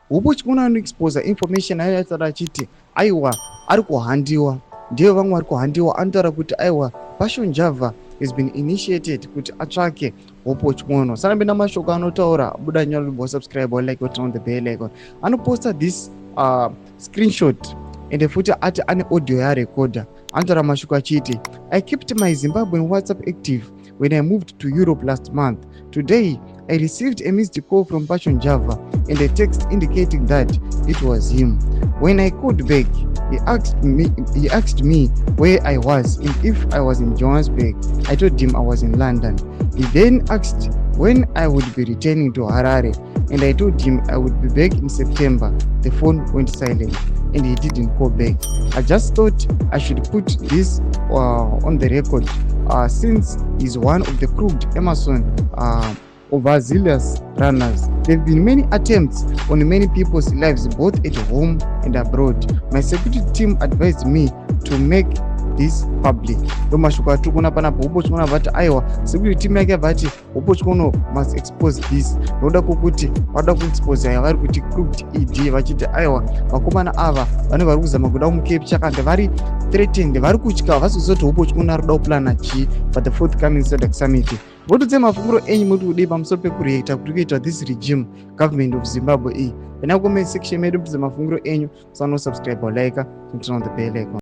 Hope Chin'ono anoexposa information ayataura achiti aiwa ari kuhandiwa, ndiyo vamwe vari kuhandiwa, anotaura kuti aiwa Passion Java has been initiated kuti atsvake Hope Chin'ono. Sarambe namashoko anotaura, buda nyora subscribe or like or turn on the bell icon. Anoposta this screenshot ende futi ati ane audio yarecorder. Anotaura mashoko achiti, I kept my Zimbabwean WhatsApp active when I moved to Europe last month. Today, I received a missed call from Passion Java and a text indicating that it was him. When I called back, he asked me where I was and if I was in Johannesburg. I told him I was in London. He then asked when I would be returning to Harare, and I told him I would be back in September. The phone went silent and he didn't call back. I just thought I should put this on the record since he's one of the crooked Emerson overzealous runners. There have been many attempts on many people's lives, both at home and abroad. My security team advised me to make this public. Domashoko atukuna pana Hope Chin'ono vati aiwa security team yake vati Hope Chin'ono must expose this. Noda kukuti vada kuexpose vari kuti crooked ED vachiti aiwa vakomana ava vanenge vari kuzama kuda kumukepcha kandi vari threatened, vari kutya vasizoti Hope Chin'ono ari kuda kuplana chi for the forthcoming Sabc summit. Votudze mafunguro enyu muri kudii pamusoro pekureacta kuri kuitwa this regime government of Zimbabwe iyi. Ena comment section medu mudze mafunguro enyu, musano subscribe or like, turn on the bell icon.